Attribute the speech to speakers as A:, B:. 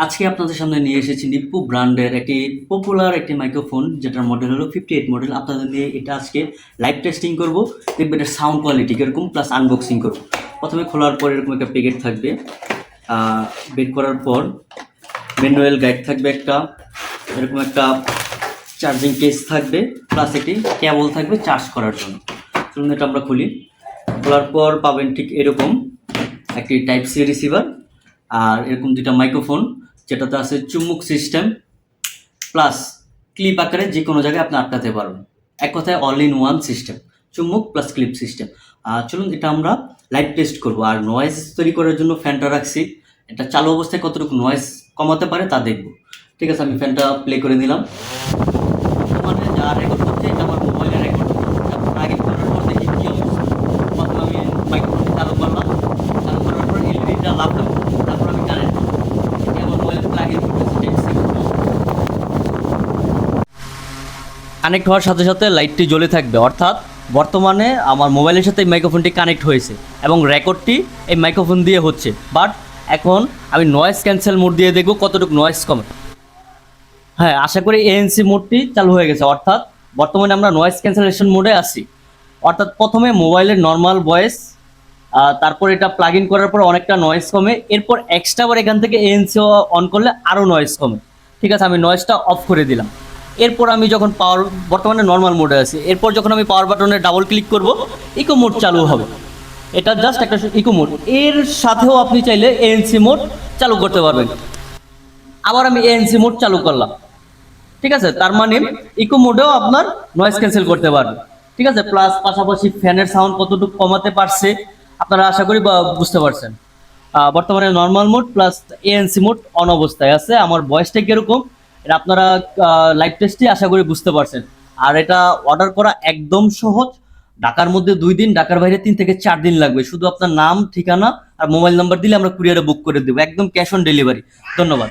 A: আজকে আপনাদের সামনে নিয়ে এসেছি নিপ্পো ব্র্যান্ডের একটি পপুলার একটি মাইক্রোফোন, যেটার মডেল হলো 58 মডেল। আপনাদের নিয়ে এটা আজকে লাইভ টেস্টিং করব। দেখবেন এটার সাউন্ড কোয়ালিটি কীরকম, প্লাস আনবক্সিং করব। প্রথমে খোলার পর এরকম একটা প্যাকেট থাকবে, বের করার পর ম্যানুয়াল গাইড থাকবে একটা, এরকম একটা চার্জিং কেস থাকবে, প্লাস একটি কেবল থাকবে চার্জ করার জন্য। চলুন এটা আমরা খুলি। খোলার পর পাবেন ঠিক এরকম একটি টাইপ সি রিসিভার, আর এরকম দুটা মাইক্রোফোন, যেটাতে আছে চুম্বক সিস্টেম প্লাস ক্লিপ আকারে যে কোনো জায়গায় আপনি আটকাতে পারবেন। এক কথায় অল ইন ওয়ান সিস্টেম, চুম্বক প্লাস ক্লিপ সিস্টেম। চলুন এটা আমরা লাইভ টেস্ট করব। আর নয়েজ তৈরি করার জন্য ফ্যানটা রাখছি, এটা চালু অবস্থায় কতটুকু নয়েজ কমাতে পারে তা দেখব। ঠিক আছে, আমি ফ্যানটা প্লে করে নিলাম। মানে যা রেকর্ড করছে এটা আমার মোবাইলে রেকর্ড আগে করার পর দেখি কী অবস্থা। প্রথমে আমি মাইক্রোফোনটা চালু করলাম, চালু করার পর এলইডিটা লাভলাম, তারপর আমি কানেক্ট আমার মোবাইলে প্লাগ ইন করতেছি। কানেক্ট হওয়ার সাথে সাথে লাইটটি জ্বলে থাকবে, অর্থাৎ বর্তমানে আমার মোবাইলের সাথে এই মাইক্রোফোনটি কানেক্ট হয়েছে এবং রেকর্ডটি এই মাইক্রোফোন দিয়ে হচ্ছে। বাট এখন আমি নয়েজ ক্যান্সেল মোড দিয়ে দেখব কতটুকু নয়েজ কমে। হ্যাঁ, আশা করি এএনসি মোডটি চালু হয়ে গেছে, অর্থাৎ বর্তমানে আমরা নয়েজ ক্যান্সেলেশন মোডে আছি। অর্থাৎ প্রথমে মোবাইলের নর্মাল ভয়েস, তারপর এটা প্লাগ ইন করার পর অনেকটা নয়েজ কমে, এরপর এক্সট্রা আবার এখান থেকে এএনসি অন করলে আরও নয়েজ কমে। ঠিক আছে, আমি নয়েজটা অফ করে দিলাম। এরপর আমি যখন পাওয়ার, বর্তমানে নর্মাল মোডে আছি, এরপর যখন আমি পাওয়ার বাটনে ডাবল ক্লিক করব ইকো মোড চালু হবে। এটা জাস্ট একটা ইকো মোড, এর সাথেও আপনি চাইলে এএনসি মোড চালু করতে পারবেন। আবার আমি এএনসি মোড চালু করলাম। ঠিক আছে, তার মানে ইকো মোডেও আপনার নয়েজ ক্যান্সেল করতে পারবেন। ঠিক আছে, প্লাস পাশাপাশি ফ্যানের সাউন্ড কতটুকু কমাতে পারছে আপনারা আশা করি বুঝতে পারছেন। বর্তমানে normal mode plus ANC mode on অবস্থায় আছে। আমার ভয়েসটা কীরকম এটা আপনারা লাইভ টেস্টে আশা করি বুঝতে পারছেন। আর এটা অর্ডার করা একদম সহজ। ঢাকার মধ্যে 2 দিন, ঢাকার বাইরে 3 থেকে 4 দিন লাগবে। শুধু আপনার নাম, ঠিকানা আর মোবাইল নাম্বার দিলে আমরা কুরিয়ারে বুক করে দেবো, একদম ক্যাশ অন ডেলিভারি। ধন্যবাদ।